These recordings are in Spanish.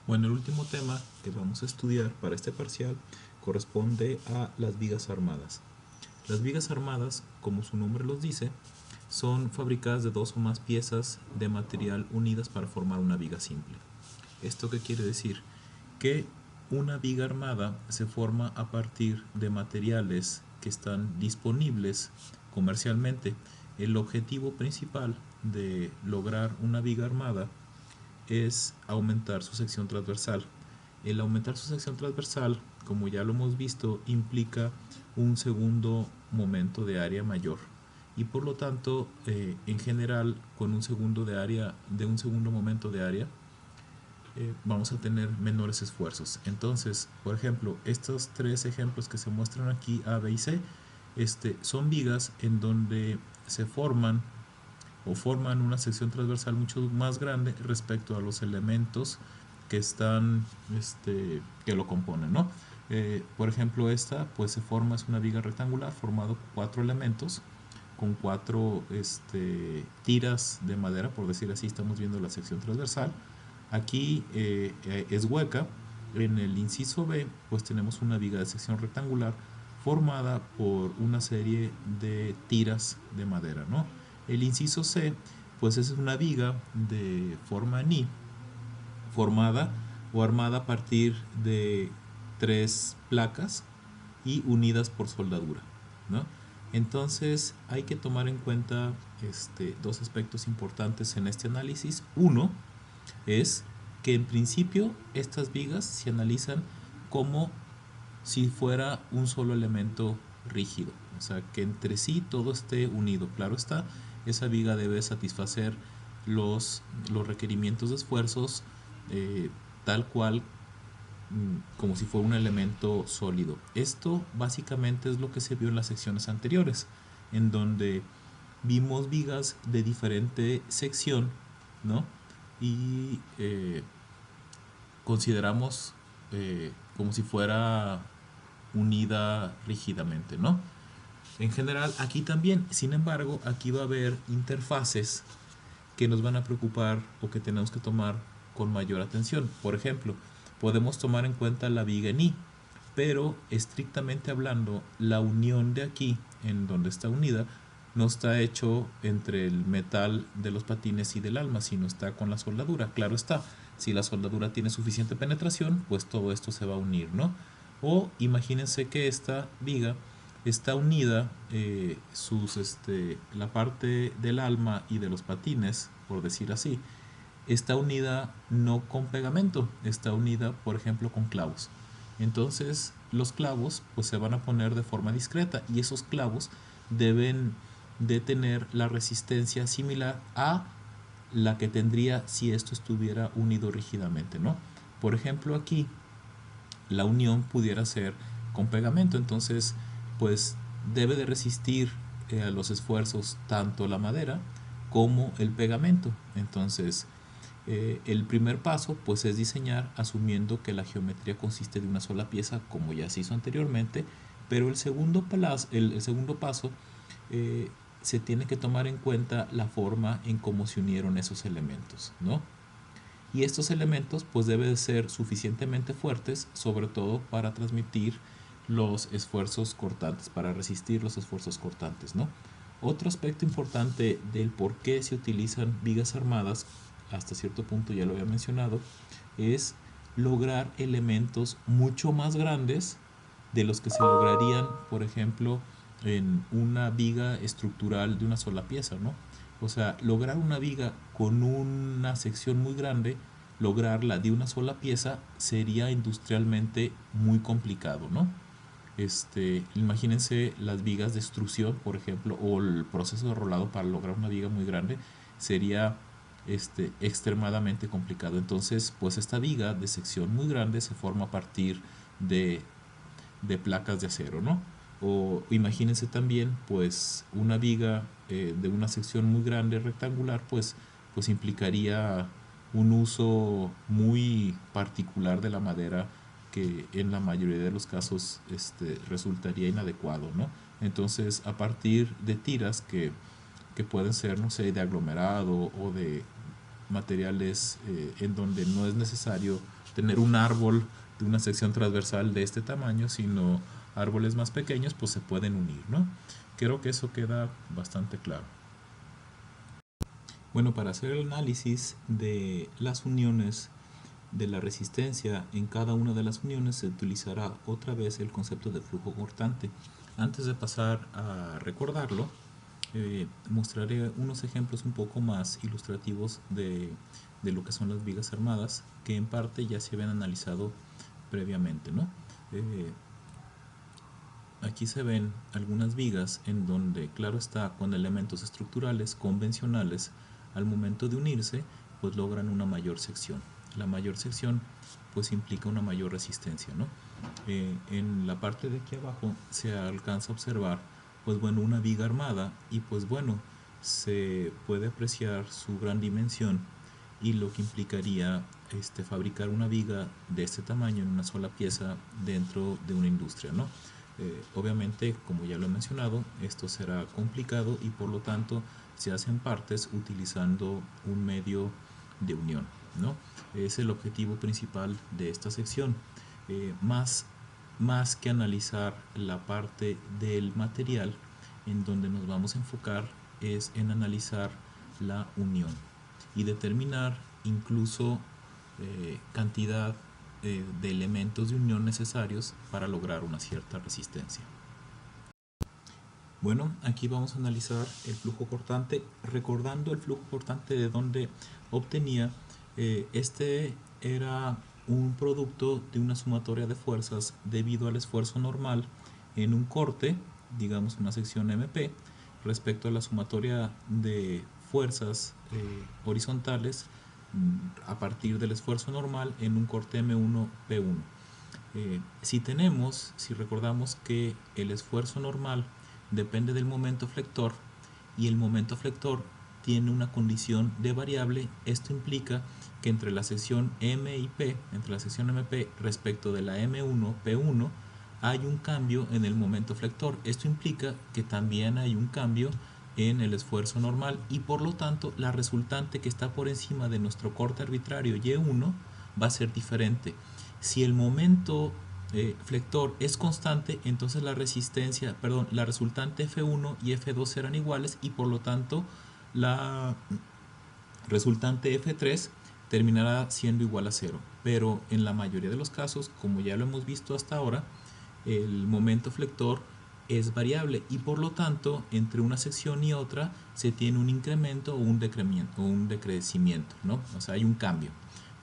Bueno, el último tema que vamos a estudiar para este parcial corresponde a las vigas armadas. Las vigas armadas, como su nombre los dice, son fabricadas de dos o más piezas de material unidas para formar una viga simple. ¿Esto qué quiere decir? Que una viga armada se forma a partir de materiales que están disponibles comercialmente. El objetivo principal de lograr una viga armada es aumentar su sección transversal. El aumentar su sección transversal, como ya lo hemos visto, implica un segundo momento de área mayor y por lo tanto, en general, con un segundo de área, de un segundo momento de área, vamos a tener menores esfuerzos. Entonces, por ejemplo, estos tres ejemplos que se muestran aquí, A, B y C, son vigas en donde se forman o forman una sección transversal mucho más grande respecto a los elementos que están que lo componen, ¿no? Por ejemplo, esta pues se forma, es una viga rectangular formado por cuatro elementos con cuatro tiras de madera, por decir así. Estamos viendo la sección transversal. Aquí es hueca. En el inciso B pues tenemos una viga de sección rectangular formada por una serie de tiras de madera, ¿no? El inciso C pues es una viga de forma ni, formada o armada a partir de tres placas y unidas por soldadura, ¿no? Entonces hay que tomar en cuenta dos aspectos importantes en este análisis. Uno es que en principio estas vigas se analizan como si fuera un solo elemento rígido, o sea, que entre sí todo esté unido. Claro está, esa viga debe satisfacer los requerimientos de esfuerzos tal cual, como si fuera un elemento sólido. Esto básicamente es lo que se vio en las secciones anteriores, en donde vimos vigas de diferente sección, ¿no? Y consideramos como si fuera unida rígidamente, ¿no? En general, aquí también, sin embargo, aquí va a haber interfaces que nos van a preocupar o que tenemos que tomar con mayor atención. Por ejemplo, podemos tomar en cuenta la viga en I, pero estrictamente hablando, la unión de aquí, en donde está unida, no está hecho entre el metal de los patines y del alma, sino está con la soldadura. Claro está, si la soldadura tiene suficiente penetración, pues todo esto se va a unir, ¿no? O imagínense que esta viga está unida, la parte del alma y de los patines, por decir así, está unida no con pegamento, está unida, por ejemplo, con clavos. Entonces, los clavos pues se van a poner de forma discreta y esos clavos deben de tener la resistencia similar a la que tendría si esto estuviera unido rígidamente, ¿no? Por ejemplo, aquí la unión pudiera ser con pegamento, entonces pues debe de resistir a los esfuerzos tanto la madera como el pegamento. Entonces el primer paso pues es diseñar asumiendo que la geometría consiste de una sola pieza, como ya se hizo anteriormente, pero el segundo paso, se tiene que tomar en cuenta la forma en cómo se unieron esos elementos, ¿no? Y estos elementos pues deben de ser suficientemente fuertes, sobre todo para transmitir los esfuerzos cortantes, para resistir los esfuerzos cortantes, ¿no? Otro aspecto importante del por qué se utilizan vigas armadas, hasta cierto punto ya lo había mencionado, es lograr elementos mucho más grandes de los que se lograrían, por ejemplo, en una viga estructural de una sola pieza, ¿no? O sea, lograr una viga con una sección muy grande, lograrla de una sola pieza sería industrialmente muy complicado, ¿no? Imagínense las vigas de extrusión, por ejemplo, o el proceso de rolado para lograr una viga muy grande sería extremadamente complicado. Entonces, pues esta viga de sección muy grande se forma a partir de, de placas de acero, ¿no? O imagínense también, pues, una viga de una sección muy grande rectangular, pues implicaría un uso muy particular de la madera que en la mayoría de los casos resultaría inadecuado, ¿no? Entonces, a partir de tiras que pueden ser, no sé, de aglomerado o materiales en donde no es necesario tener un árbol de una sección transversal de este tamaño, sino árboles más pequeños, pues se pueden unir, ¿no? Creo que eso queda bastante claro. Bueno, para hacer el análisis de las uniones de la resistencia en cada una de las uniones se utilizará otra vez el concepto de flujo cortante. Antes de pasar a recordarlo, mostraré unos ejemplos un poco más ilustrativos de lo que son las vigas armadas, que en parte ya se habían analizado previamente, ¿no? Aquí se ven algunas vigas en donde, claro está, con elementos estructurales convencionales, al momento de unirse, pues logran una mayor sección. La mayor sección pues implica una mayor resistencia, ¿no? En la parte de aquí abajo se alcanza a observar pues bueno una viga armada y pues bueno se puede apreciar su gran dimensión y lo que implicaría fabricar una viga de este tamaño en una sola pieza dentro de una industria, ¿no? Obviamente, como ya lo he mencionado, esto será complicado y por lo tanto se hacen partes utilizando un medio de unión, ¿no? Es el objetivo principal de esta sección. Más que analizar la parte del material, en donde nos vamos a enfocar es en analizar la unión y determinar incluso cantidad de elementos de unión necesarios para lograr una cierta resistencia. Bueno, aquí vamos a analizar el flujo cortante, recordando el flujo cortante de donde obtenía. Este era un producto de una sumatoria de fuerzas debido al esfuerzo normal en un corte, digamos una sección MP, respecto a la sumatoria de fuerzas horizontales a partir del esfuerzo normal en un corte M1P1. Si recordamos que el esfuerzo normal depende del momento flector y el momento flector tiene una condición de variable, esto implica que entre la sección M y P, entre la sección MP respecto de la M1, P1, hay un cambio en el momento flector. Esto implica que también hay un cambio en el esfuerzo normal y por lo tanto la resultante que está por encima de nuestro corte arbitrario Y1 va a ser diferente. Si el momento flector es constante, entonces la resultante F1 y F2 serán iguales y por lo tanto la resultante F3 terminará siendo igual a 0. Pero en la mayoría de los casos, como ya lo hemos visto hasta ahora, el momento flector es variable y por lo tanto entre una sección y otra se tiene un incremento o un decrecimiento, ¿no? O sea, hay un cambio.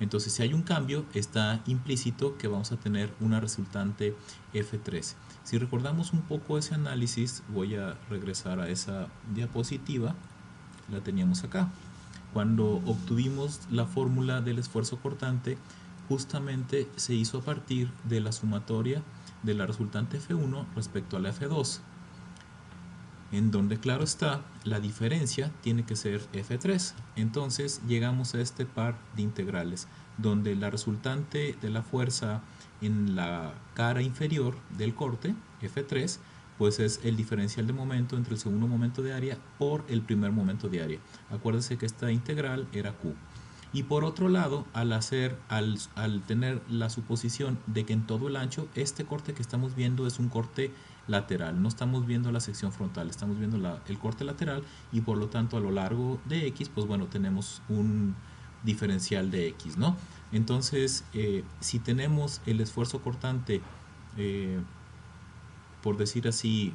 Entonces, si hay un cambio, está implícito que vamos a tener una resultante F3. Si recordamos un poco ese análisis, voy a regresar a esa diapositiva, la teníamos acá. Cuando obtuvimos la fórmula del esfuerzo cortante, justamente se hizo a partir de la sumatoria de la resultante F1 respecto a la F2, en donde claro está, la diferencia tiene que ser F3. Entonces llegamos a este par de integrales, donde la resultante de la fuerza en la cara inferior del corte, F3, pues es el diferencial de momento entre el segundo momento de área por el primer momento de área. Acuérdense que esta integral era Q. Y por otro lado, al tener la suposición de que en todo el ancho, este corte que estamos viendo es un corte lateral, no estamos viendo la sección frontal, estamos viendo el corte lateral y por lo tanto a lo largo de X, pues bueno, tenemos un diferencial de X, ¿no? Entonces, si tenemos el esfuerzo cortante, por decir así,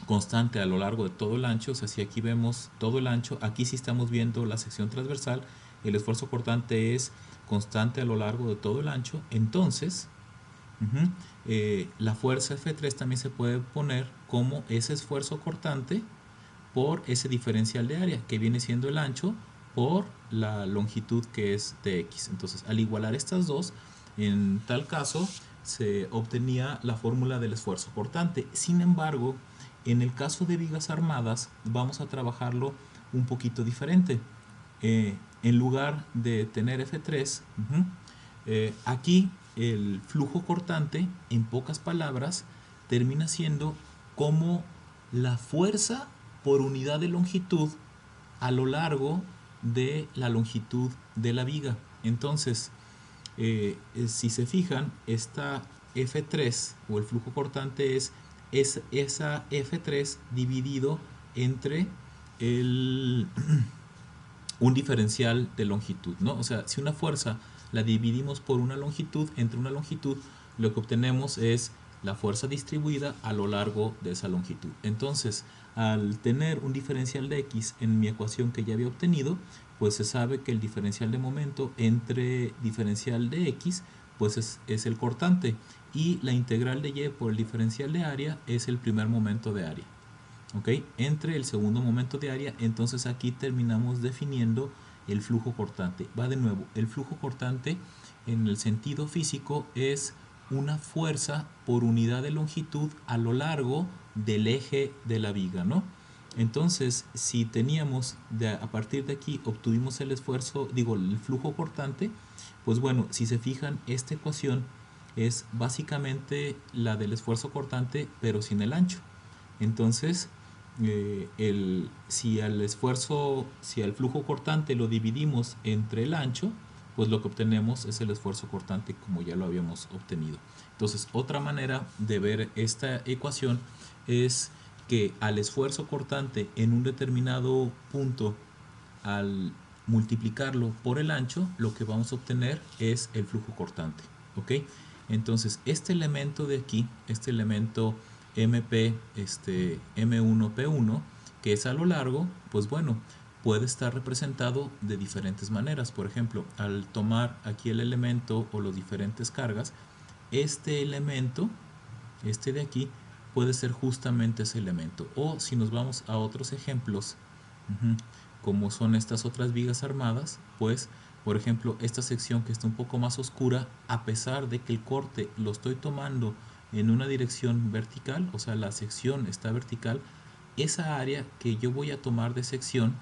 constante a lo largo de todo el ancho, o sea, si aquí vemos todo el ancho, aquí sí estamos viendo la sección transversal, el esfuerzo cortante es constante a lo largo de todo el ancho, entonces la fuerza F3 también se puede poner como ese esfuerzo cortante por ese diferencial de área, que viene siendo el ancho por la longitud que es de X. Entonces, al igualar estas dos, en tal caso, se obtenía la fórmula del esfuerzo cortante. Sin embargo, en el caso de vigas armadas, vamos a trabajarlo un poquito diferente. En lugar de tener F3, aquí el flujo cortante, en pocas palabras, termina siendo como la fuerza por unidad de longitud a lo largo de la longitud de la viga. Entonces, si se fijan, esta F3 o el flujo cortante es esa F3 dividido entre un diferencial de longitud, ¿no? O sea, si una fuerza la dividimos por una longitud, entre una longitud, lo que obtenemos es la fuerza distribuida a lo largo de esa longitud. Entonces, al tener un diferencial de X en mi ecuación que ya había obtenido, pues se sabe que el diferencial de momento entre diferencial de X, pues es el cortante, y la integral de Y por el diferencial de área es el primer momento de área. ¿Ok? Entre el segundo momento de área, entonces aquí terminamos definiendo el flujo cortante. Va de nuevo, el flujo cortante en el sentido físico es una fuerza por unidad de longitud a lo largo del eje de la viga, ¿no? Entonces, si teníamos, a partir de aquí, obtuvimos el flujo cortante, pues bueno, si se fijan, esta ecuación es básicamente la del esfuerzo cortante, pero sin el ancho. Entonces, si al flujo cortante lo dividimos entre el ancho, pues lo que obtenemos es el esfuerzo cortante como ya lo habíamos obtenido. Entonces, otra manera de ver esta ecuación es que al esfuerzo cortante en un determinado punto, al multiplicarlo por el ancho, lo que vamos a obtener es el flujo cortante. ¿Ok? Entonces, este elemento de aquí, este elemento MP, M1P1, que es a lo largo, pues bueno, puede estar representado de diferentes maneras. Por ejemplo, al tomar aquí el elemento o las diferentes cargas, este elemento, este de aquí, puede ser justamente ese elemento. O si nos vamos a otros ejemplos, como son estas otras vigas armadas, pues, por ejemplo, esta sección que está un poco más oscura, a pesar de que el corte lo estoy tomando en una dirección vertical, o sea, la sección está vertical, esa área que yo voy a tomar de sección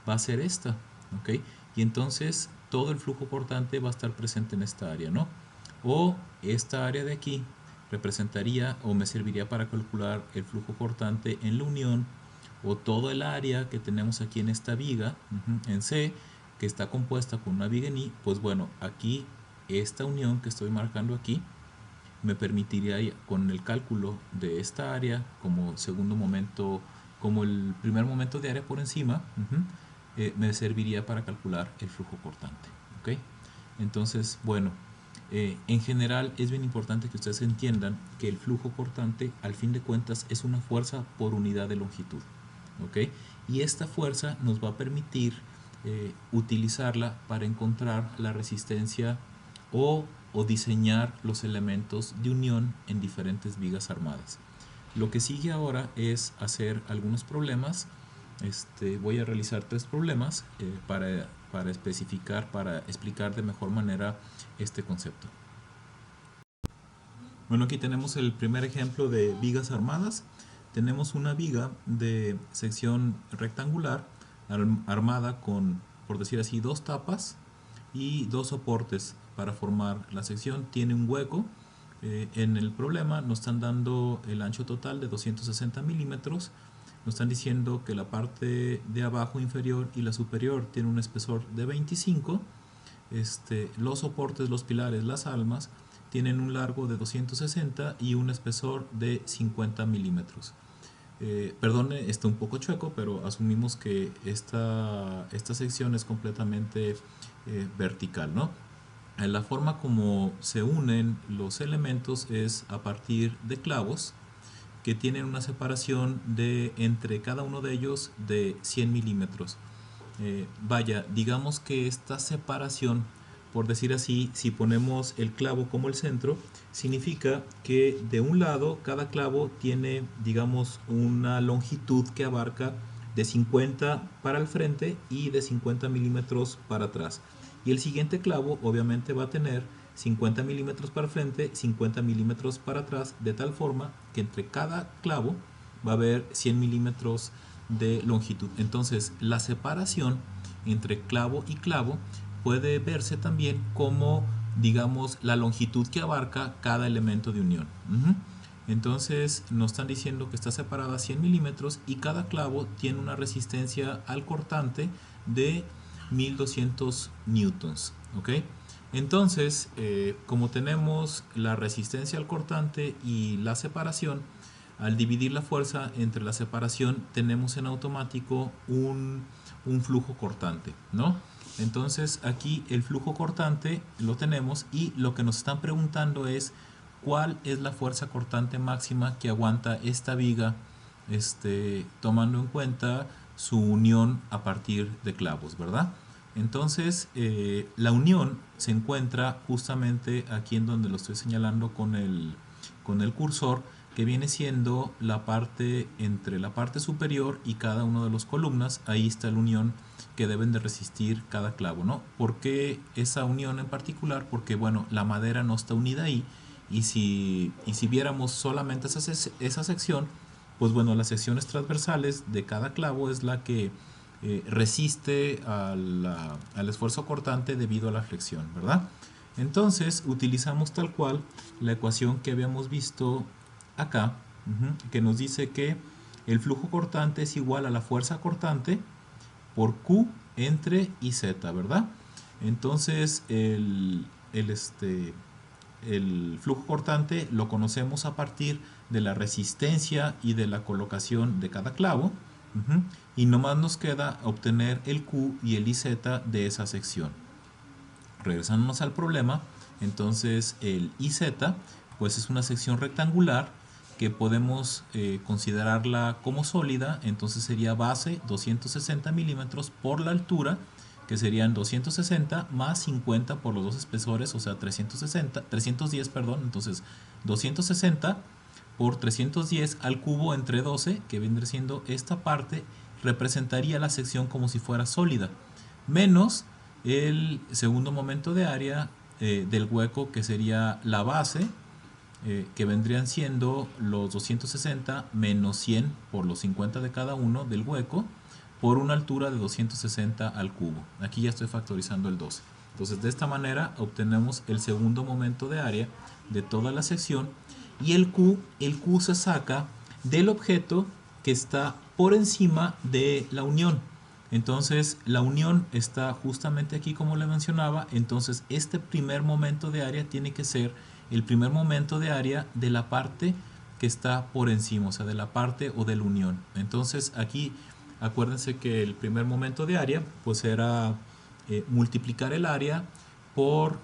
va a ser esta, ¿ok? Y entonces todo el flujo cortante va a estar presente en esta área, ¿no? O esta área de aquí representaría o me serviría para calcular el flujo cortante en la unión, o todo el área que tenemos aquí en esta viga, en C, que está compuesta con una viga en I, pues bueno, aquí esta unión que estoy marcando aquí me permitiría, con el cálculo de esta área como segundo momento, como el primer momento de área por encima, me serviría para calcular el flujo cortante. ¿Ok? Entonces, bueno, en general es bien importante que ustedes entiendan que el flujo cortante, al fin de cuentas, es una fuerza por unidad de longitud. ¿Ok? Y esta fuerza nos va a permitir utilizarla para encontrar la resistencia o diseñar los elementos de unión en diferentes vigas armadas. Lo que sigue ahora es hacer algunos problemas. Voy a realizar 3 problemas para especificar, para explicar de mejor manera este concepto. Bueno, aquí tenemos el primer ejemplo de vigas armadas. Tenemos una viga de sección rectangular armada con, por decir así, 2 tapas y 2 soportes para formar la sección. Tiene un hueco. En el problema nos están dando el ancho total de 260 milímetros. Nos están diciendo que la parte de abajo inferior y la superior tiene un espesor de 25. Los soportes, los pilares, las almas tienen un largo de 260 y un espesor de 50 milímetros. Perdone, está un poco chueco, pero asumimos que esta sección es completamente vertical, ¿no? La forma como se unen los elementos es a partir de clavos que tienen una separación de entre cada uno de ellos de 100 milímetros. Vaya, digamos que esta separación, por decir así, si ponemos el clavo como el centro, significa que de un lado cada clavo tiene, digamos, una longitud que abarca de 50 para el frente y de 50 milímetros para atrás. Y el siguiente clavo obviamente va a tener 50 milímetros para el frente, 50 milímetros para atrás, de tal forma que entre cada clavo va a haber 100 milímetros de longitud. Entonces, la separación entre clavo y clavo puede verse también como, digamos, la longitud que abarca cada elemento de unión. Entonces nos están diciendo que está separada a 100 milímetros y cada clavo tiene una resistencia al cortante de 1200 newtons. ¿Ok? Entonces, como tenemos la resistencia al cortante y la separación, al dividir la fuerza entre la separación, tenemos en automático un flujo cortante, ¿no? Entonces aquí el flujo cortante lo tenemos y lo que nos están preguntando es cuál es la fuerza cortante máxima que aguanta esta viga, tomando en cuenta su unión a partir de clavos, ¿verdad? Entonces la unión se encuentra justamente aquí en donde lo estoy señalando con el cursor, que viene siendo la parte entre la parte superior y cada una de las columnas. Ahí está la unión que deben de resistir cada clavo, ¿no? ¿Por qué esa unión en particular? Porque bueno, la madera no está unida ahí, y si viéramos solamente esa sección, pues bueno, las secciones transversales de cada clavo es la que resiste al esfuerzo cortante debido a la flexión, ¿verdad? Entonces utilizamos tal cual la ecuación que habíamos visto acá, que nos dice que el flujo cortante es igual a la fuerza cortante por Q entre IZ, ¿verdad? Entonces el flujo cortante lo conocemos a partir de la resistencia y de la colocación de cada clavo, y nomás nos queda obtener el Q y el IZ de esa sección. Regresándonos al problema, entonces el IZ pues es una sección rectangular que podemos considerarla como sólida. Entonces sería base 260 milímetros por la altura, que serían 260 más 50 por los dos espesores, o sea 310, perdón. Entonces 260 por 310 al cubo entre 12, que vendría siendo esta parte, representaría la sección como si fuera sólida, menos el segundo momento de área del hueco, que sería la base, que vendrían siendo los 260 menos 100 por los 50 de cada uno del hueco, por una altura de 260 al cubo. Aquí ya estoy factorizando el 12. Entonces de esta manera obtenemos el segundo momento de área de toda la sección, y el Q se saca del objeto que está por encima de la unión. Entonces la unión está justamente aquí, como le mencionaba. Entonces este primer momento de área tiene que ser el primer momento de área de la parte que está por encima, o sea, de la parte o de la unión. Entonces aquí acuérdense que el primer momento de área pues era multiplicar el área por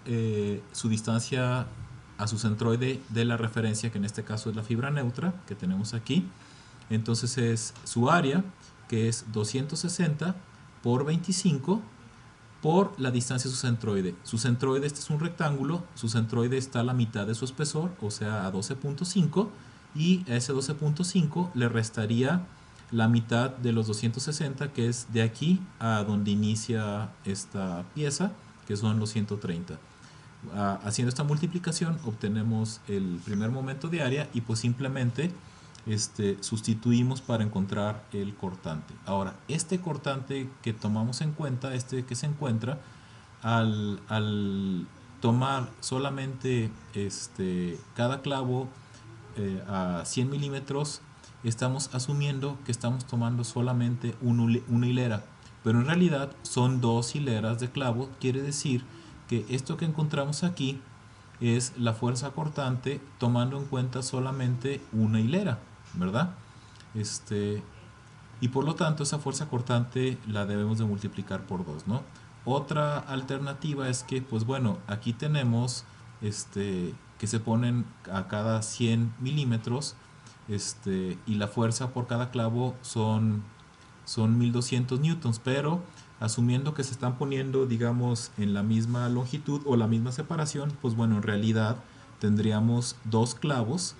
su distancia a su centroide de la referencia, que en este caso es la fibra neutra que tenemos aquí. Entonces es su área, que es 260 por 25 por la distancia de su centroide. Su centroide, este es un rectángulo, su centroide está a la mitad de su espesor, o sea a 12.5, y a ese 12.5 le restaría la mitad de los 260, que es de aquí a donde inicia esta pieza, que son los 130. Haciendo esta multiplicación obtenemos el primer momento de área, y pues simplemente sustituimos para encontrar el cortante. Ahora, este cortante que tomamos en cuenta, que se encuentra al tomar solamente cada clavo a 100 milímetros, estamos asumiendo que estamos tomando solamente una hilera, pero en realidad son dos hileras de clavo. Quiere decir que esto que encontramos aquí es la fuerza cortante tomando en cuenta solamente una hilera, ¿verdad? Y por lo tanto esa fuerza cortante la debemos de multiplicar por 2, ¿no? Otra alternativa es que, pues bueno, aquí tenemos que se ponen a cada 100 milímetros, y la fuerza por cada clavo son 1200 newtons, pero asumiendo que se están poniendo, digamos, en la misma longitud o la misma separación, pues bueno, en realidad tendríamos dos clavos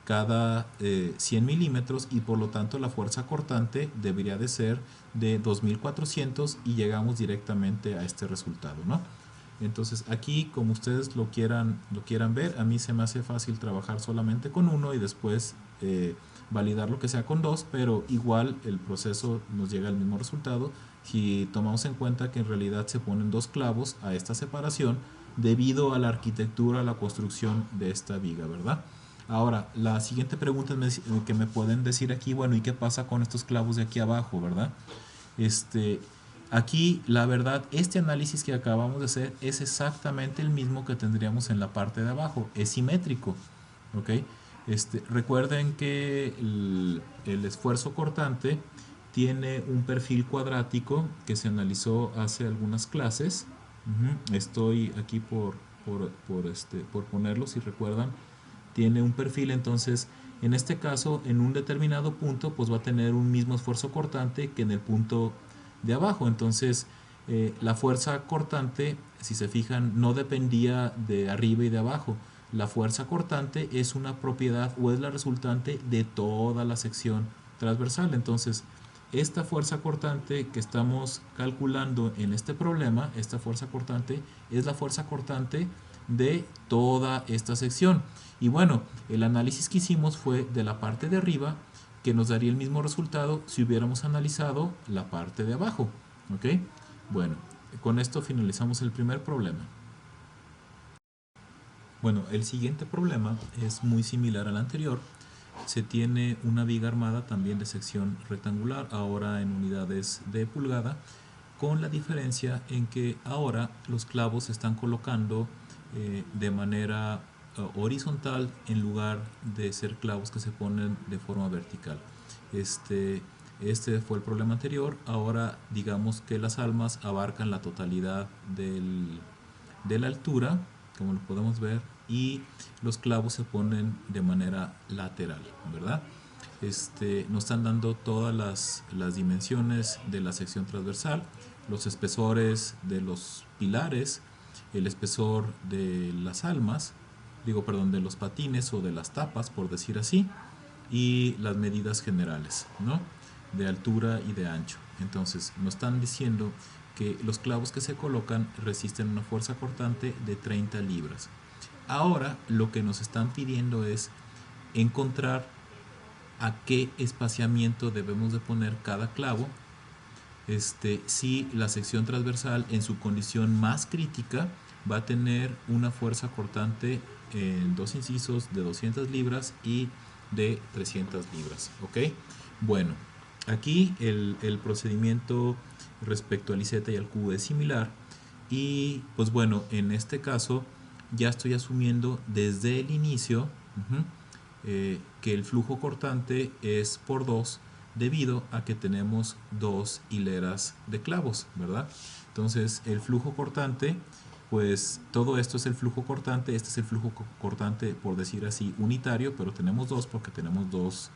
cada 100 milímetros, y por lo tanto la fuerza cortante debería de ser de 2400, y llegamos directamente a este resultado, ¿no? Entonces aquí, como ustedes lo quieran ver, a mí se me hace fácil trabajar solamente con uno y después validar lo que sea con dos, pero igual el proceso nos llega al mismo resultado si tomamos en cuenta que en realidad se ponen dos clavos a esta separación debido a la arquitectura, a la construcción de esta viga, ¿verdad? Ahora, la siguiente pregunta que me pueden decir aquí, bueno, ¿y qué pasa con estos clavos de aquí abajo, verdad? Este, aquí, la verdad, este análisis que acabamos de hacer es exactamente el mismo que tendríamos en la parte de abajo, es simétrico, ¿ok? Recuerden que el esfuerzo cortante tiene un perfil cuadrático que se analizó hace algunas clases. Estoy aquí por ponerlo, si recuerdan, tiene un perfil. Entonces en este caso, en un determinado punto, pues va a tener un mismo esfuerzo cortante que en el punto de abajo. Entonces la fuerza cortante, si se fijan, no dependía de arriba y de abajo. La fuerza cortante es una propiedad o es la resultante de toda la sección transversal. Entonces esta fuerza cortante que estamos calculando en este problema, esta fuerza cortante es la fuerza cortante de toda esta sección. Y bueno, el análisis que hicimos fue de la parte de arriba, que nos daría el mismo resultado si hubiéramos analizado la parte de abajo. ¿Ok? Bueno, con esto finalizamos el primer problema. Bueno, el siguiente problema es muy similar al anterior. Se tiene una viga armada también de sección rectangular, ahora en unidades de pulgada, con la diferencia en que ahora los clavos se están colocando de manera horizontal en lugar de ser clavos que se ponen de forma vertical. Este fue el problema anterior. Ahora digamos que las almas abarcan la totalidad de la altura, como lo podemos ver, y los clavos se ponen de manera lateral, ¿verdad? Nos están dando todas las dimensiones de la sección transversal, los espesores de los pilares, el espesor de las almas, perdón, de los patines o de las tapas, por decir así, y las medidas generales, ¿no? De altura y de ancho. Entonces nos están diciendo que los clavos que se colocan resisten una fuerza cortante de 30 libras. Ahora lo que nos están pidiendo es encontrar a qué espaciamiento debemos de poner cada clavo, si la sección transversal en su condición más crítica va a tener una fuerza cortante en dos incisos de 200 libras y de 300 libras. ¿Ok? Bueno, aquí el procedimiento respecto al IZ y al Q es similar. Y pues bueno, en este caso ya estoy asumiendo desde el inicio que el flujo cortante es por 2 debido a que tenemos dos hileras de clavos, ¿verdad? Entonces el flujo cortante, pues todo esto es el flujo cortante, este es el flujo cortante, por decir así, unitario, pero tenemos dos porque tenemos dos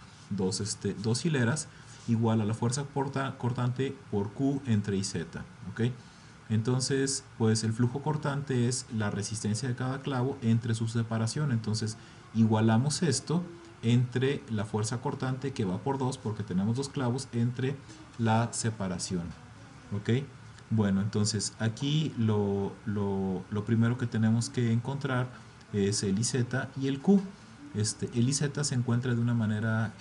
hileras, igual a la fuerza cortante por Q entre IZ, ¿ok? Entonces, pues el flujo cortante es la resistencia de cada clavo entre su separación. Entonces, igualamos esto entre la fuerza cortante que va por 2 porque tenemos dos clavos entre la separación. ¿Ok? Bueno, entonces aquí lo primero que tenemos que encontrar es el IZ y el Q. El IZ se encuentra de una manera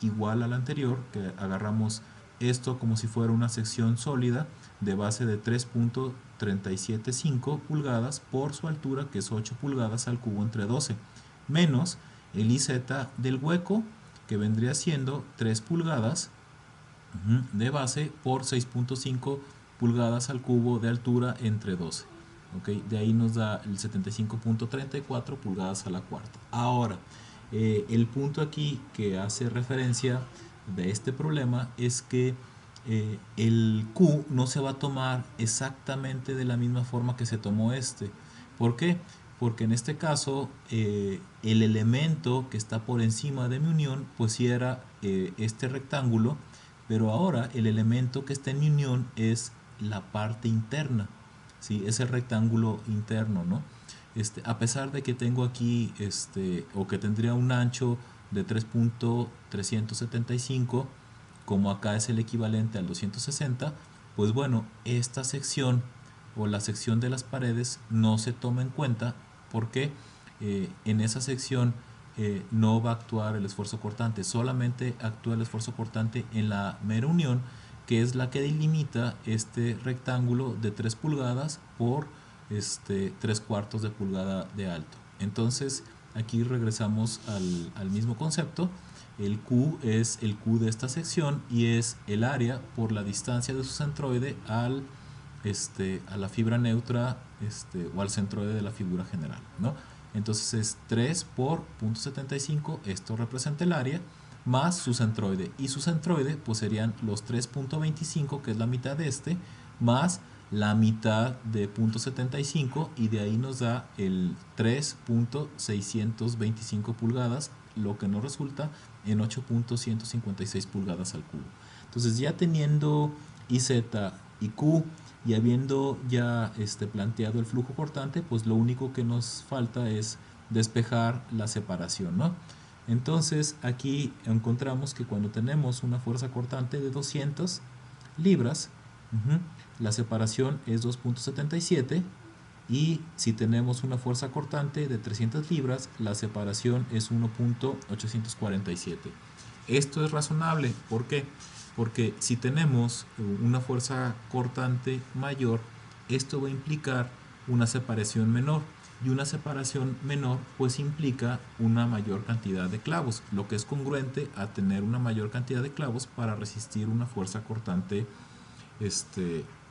igual a la anterior, que agarramos esto como si fuera una sección sólida de base de 3.375 pulgadas por su altura, que es 8 pulgadas al cubo entre 12, menos el IZ del hueco, que vendría siendo 3 pulgadas de base por 6.5 pulgadas al cubo de altura entre 12. ¿Okay? De ahí nos da el 75.34 pulgadas a la cuarta. Ahora, el punto aquí que hace referencia de este problema es que el Q no se va a tomar exactamente de la misma forma que se tomó este. ¿Por qué? Porque en este caso el elemento que está por encima de mi unión pues sí era este rectángulo, pero ahora el elemento que está en mi unión es la parte interna, ¿sí? Es el rectángulo interno, ¿no? A pesar de que tengo aquí o que tendría un ancho de 3.375, como acá es el equivalente al 260, pues bueno, esta sección o la sección de las paredes no se toma en cuenta porque en esa sección no va a actuar el esfuerzo cortante, solamente actúa el esfuerzo cortante en la mera unión, que es la que delimita este rectángulo de 3 pulgadas por 3 cuartos de pulgada de alto. Entonces aquí regresamos al mismo concepto. El Q es el Q de esta sección y es el área por la distancia de su centroide a la fibra neutra o al centroide de la figura general, ¿no? Entonces es 3 por 0.75, esto representa el área, más su centroide. Y su centroide pues serían los 3.25, que es la mitad de más la mitad de 0.75, y de ahí nos da el 3.625 pulgadas, lo que nos resulta en 8.156 pulgadas al cubo. Entonces, ya teniendo IZ y Q y habiendo ya planteado el flujo cortante, pues lo único que nos falta es despejar la separación, ¿no? Entonces aquí encontramos que cuando tenemos una fuerza cortante de 200 libras, la separación es 2.77, y si tenemos una fuerza cortante de 300 libras, la separación es 1.847. Esto es razonable. ¿Por qué? Porque si tenemos una fuerza cortante mayor, esto va a implicar una separación menor, y una separación menor pues implica una mayor cantidad de clavos, lo que es congruente a tener una mayor cantidad de clavos para resistir una fuerza cortante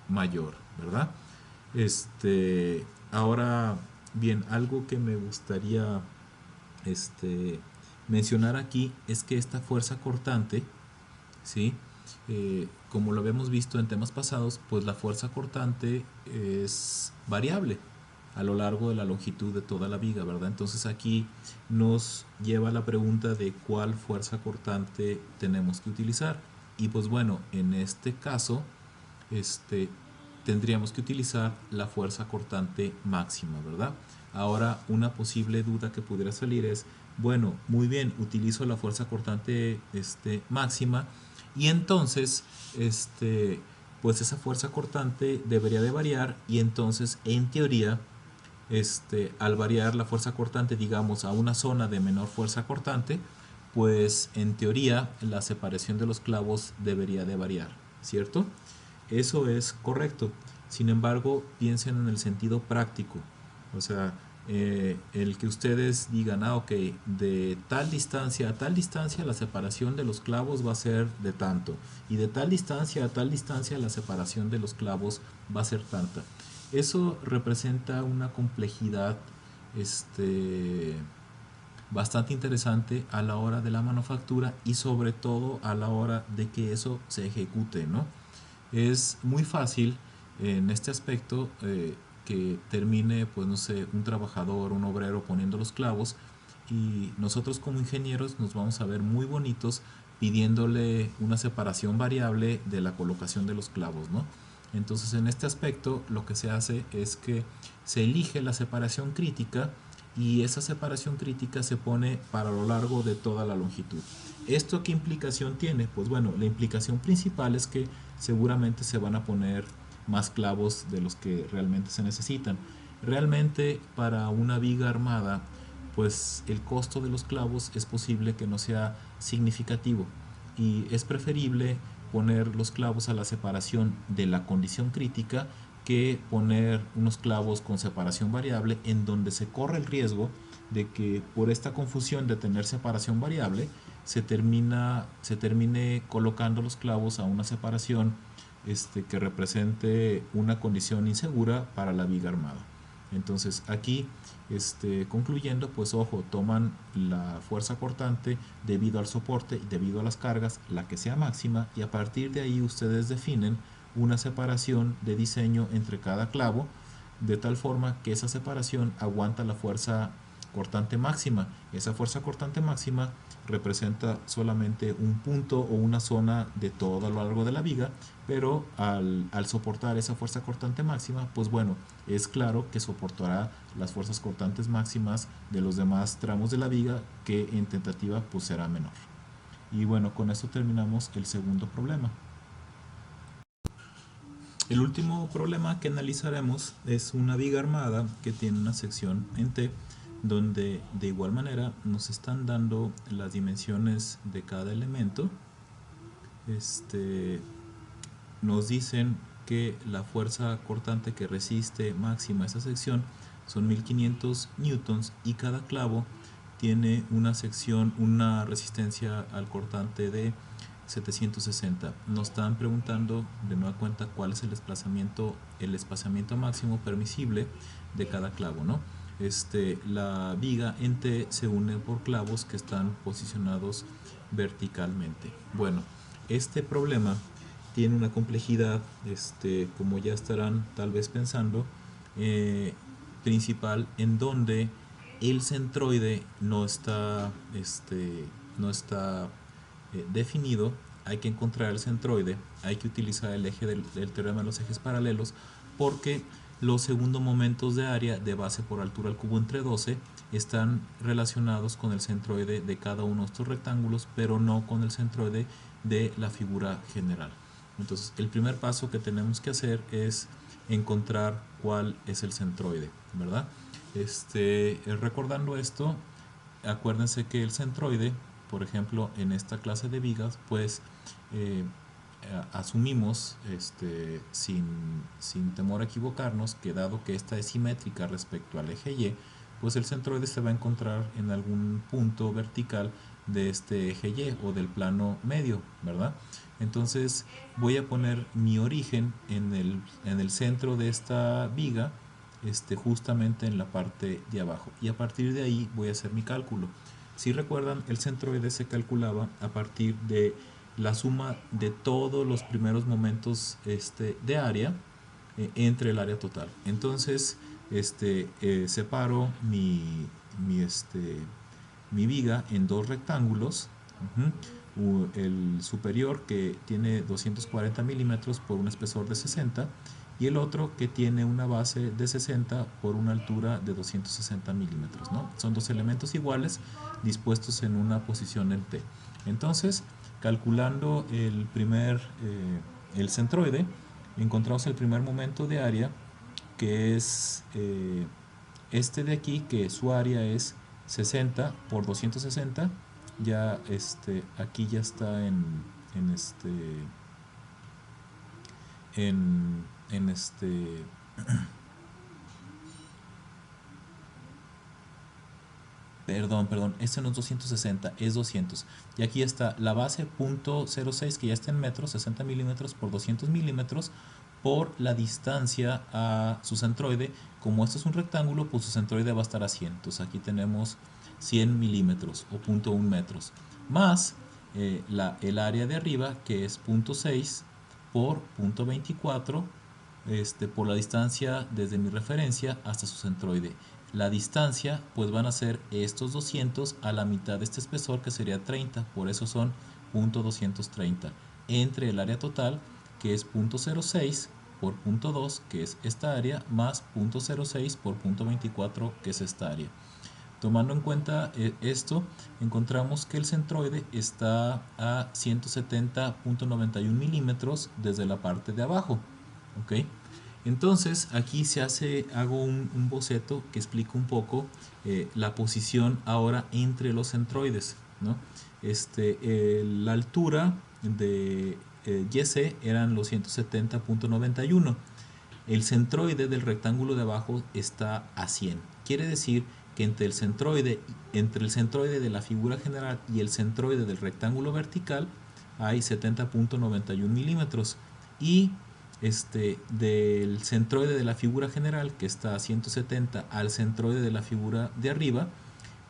mayor, ¿verdad? Ahora bien, algo que me gustaría mencionar aquí es que esta fuerza cortante, ¿sí? Como lo habíamos visto en temas pasados, pues la fuerza cortante es variable a lo largo de la longitud de toda la viga, ¿verdad? Entonces aquí nos lleva a la pregunta de cuál fuerza cortante tenemos que utilizar. Y pues bueno, en este caso, tendríamos que utilizar la fuerza cortante máxima, ¿verdad? Ahora, una posible duda que pudiera salir es, bueno, muy bien, utilizo la fuerza cortante máxima, y entonces pues esa fuerza cortante debería de variar, y entonces en teoría al variar la fuerza cortante, digamos, a una zona de menor fuerza cortante, pues en teoría la separación de los clavos debería de variar, ¿cierto? Eso es correcto. Sin embargo, piensen en el sentido práctico. O sea, el que ustedes digan, ok, de tal distancia a tal distancia la separación de los clavos va a ser de tanto, y de tal distancia a tal distancia la separación de los clavos va a ser tanta. Eso representa una complejidad bastante interesante a la hora de la manufactura, y sobre todo a la hora de que eso se ejecute, ¿no? Es muy fácil en este aspecto que termine, pues no sé, un trabajador, un obrero poniendo los clavos, y nosotros como ingenieros nos vamos a ver muy bonitos pidiéndole una separación variable de la colocación de los clavos, ¿no? Entonces, en este aspecto lo que se hace es que se elige la separación crítica, y esa separación crítica se pone para lo largo de toda la longitud. ¿Esto qué implicación tiene? Pues bueno, la implicación principal es que seguramente se van a poner más clavos de los que realmente se necesitan. Realmente, para una viga armada, pues el costo de los clavos es posible que no sea significativo, y es preferible poner los clavos a la separación de la condición crítica que poner unos clavos con separación variable, en donde se corre el riesgo de que por esta confusión de tener separación variable se termine colocando los clavos a una separación que represente una condición insegura para la viga armada. Entonces aquí, concluyendo, pues ojo, toman la fuerza cortante debido al soporte y debido a las cargas, la que sea máxima, y a partir de ahí ustedes definen una separación de diseño entre cada clavo, de tal forma que esa separación aguanta la fuerza cortante máxima. Esa fuerza cortante máxima representa solamente un punto o una zona de todo a lo largo de la viga, pero al soportar esa fuerza cortante máxima, pues bueno, es claro que soportará las fuerzas cortantes máximas de los demás tramos de la viga, que en tentativa pues será menor. Y bueno, con esto terminamos el segundo problema. El último problema que analizaremos es una viga armada que tiene una sección en T, donde de igual manera nos están dando las dimensiones de cada elemento. Nos dicen que la fuerza cortante que resiste máxima esa sección son 1500 newtons y cada clavo tiene una resistencia al cortante de 760. Nos están preguntando de nueva cuenta cuál es el espaciamiento máximo permisible de cada clavo, ¿no? La viga en T se une por clavos que están posicionados verticalmente. Bueno, este problema tiene una complejidad, como ya estarán tal vez pensando, principal, en donde el centroide no está definido. Hay que encontrar el centroide, hay que utilizar el eje del teorema de los ejes paralelos, porque los segundos momentos de área de base por altura al cubo entre 12 están relacionados con el centroide de cada uno de estos rectángulos, pero no con el centroide de la figura general. Entonces, el primer paso que tenemos que hacer es encontrar cuál es el centroide, ¿verdad? Recordando esto, acuérdense que el centroide, por ejemplo, en esta clase de vigas, pues asumimos, sin temor a equivocarnos, que dado que esta es simétrica respecto al eje Y, pues el centroide se va a encontrar en algún punto vertical de este eje Y o del plano medio, ¿verdad? Entonces voy a poner mi origen en el centro de esta viga, justamente en la parte de abajo, y a partir de ahí voy a hacer mi cálculo. Si recuerdan, el centroide se calculaba a partir de la suma de todos los primeros momentos de área entre el área total. Entonces separo mi viga en dos rectángulos. El superior, que tiene 240 milímetros por un espesor de 60, y el otro que tiene una base de 60 por una altura de 260 milímetros, ¿no? Son dos elementos iguales dispuestos en una posición en T. Entonces, calculando el centroide, encontramos el primer momento de área, que es este de aquí, que su área es 60 por 260. Ya aquí ya está perdón, este no es 260, es 200. Y aquí está la base .06, que ya está en metros, 60 milímetros por 200 milímetros, por la distancia a su centroide. Como esto es un rectángulo, pues su centroide va a estar a 100. Entonces aquí tenemos 100 milímetros o 0.1 metros, más el área de arriba, que es 0.6 por 0.24, por la distancia desde mi referencia hasta su centroide. La distancia, pues van a ser estos 200 a la mitad de este espesor, que sería 30, por eso son 0.230, entre el área total, que es 0.06 por 0.2, que es esta área, más 0.06 por 0.24, que es esta área. Tomando en cuenta esto, encontramos que el centroide está a 170.91 milímetros desde la parte de abajo. ¿Ok? Entonces aquí hago un boceto que explica un poco la posición ahora entre los centroides, ¿no? La altura de YC eran los 170.91. El centroide del rectángulo de abajo está a 100. Quiere decir que entre el centroide de la figura general y el centroide del rectángulo vertical hay 70.91 milímetros, y del centroide de la figura general, que está a 170, al centroide de la figura de arriba,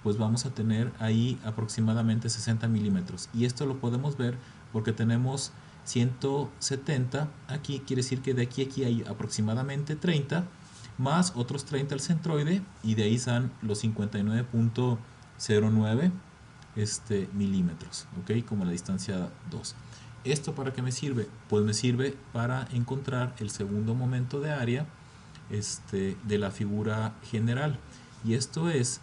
pues vamos a tener ahí aproximadamente 60 milímetros. Y esto lo podemos ver porque tenemos 170 aquí, quiere decir que de aquí a aquí hay aproximadamente 30, más otros 30 al centroide, y de ahí están los 59.09 milímetros, ¿ok? Como la distancia 2. ¿Esto para qué me sirve? Pues me sirve para encontrar el segundo momento de área de la figura general. Y esto es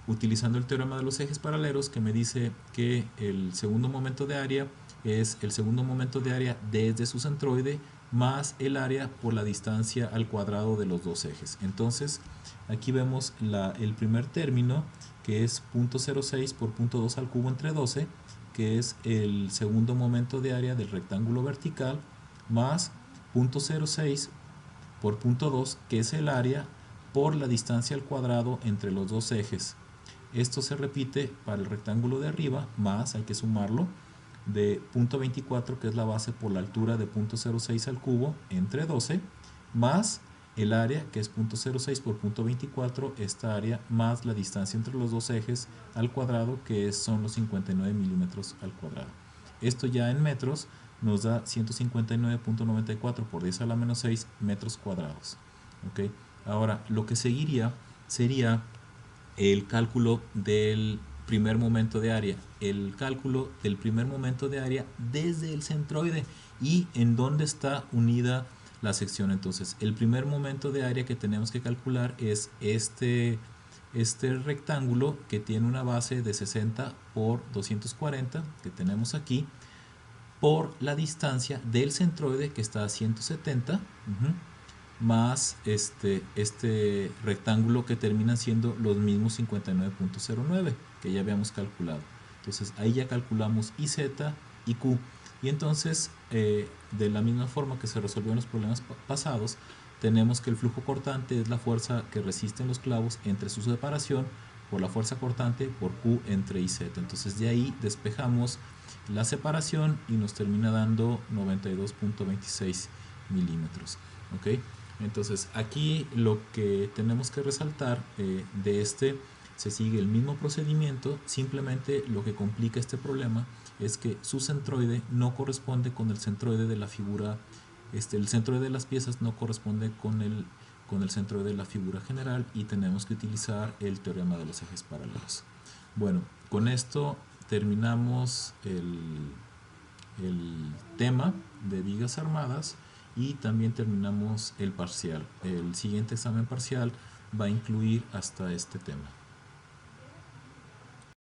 utilizando el teorema de los ejes paralelos, que me dice que el segundo momento de área es el segundo momento de área desde su centroide más el área por la distancia al cuadrado de los dos ejes. Entonces aquí vemos el primer término, que es 0.06 por 0.2 al cubo entre 12, que es el segundo momento de área del rectángulo vertical, más 0.06 por 0.2, que es el área por la distancia al cuadrado entre los dos ejes. Esto se repite para el rectángulo de arriba, más hay que sumarlo de 0.24, que es la base por la altura de 0.06 al cubo entre 12, más el área, que es 0.06 por 0.24, esta área más la distancia entre los dos ejes al cuadrado, que son los 59 milímetros al cuadrado. Esto ya en metros nos da 159.94 por 10 a la menos 6 metros cuadrados. ¿Okay? Ahora, lo que seguiría sería el cálculo del primer momento de área. El cálculo del primer momento de área desde el centroide y en dónde está unida la sección. Entonces, el primer momento de área que tenemos que calcular es este rectángulo que tiene una base de 60 por 240 que tenemos aquí, por la distancia del centroide que está a 170, más este rectángulo que terminan siendo los mismos 59.09 que ya habíamos calculado. Entonces ahí ya calculamos y z y q, y entonces de la misma forma que se resolvió en los problemas pasados, tenemos que el flujo cortante es la fuerza que resisten los clavos entre su separación por la fuerza cortante por Q entre IZ. Entonces de ahí despejamos la separación y nos termina dando 92.26 milímetros. ¿Ok? Entonces aquí lo que tenemos que resaltar se sigue el mismo procedimiento, simplemente lo que complica este problema es que su centroide no corresponde con el centroide de la figura, el centroide de las piezas no corresponde con el centroide de la figura general, y tenemos que utilizar el teorema de los ejes paralelos. Bueno, con esto terminamos el tema de vigas armadas y también terminamos el parcial. El siguiente examen parcial va a incluir hasta este tema.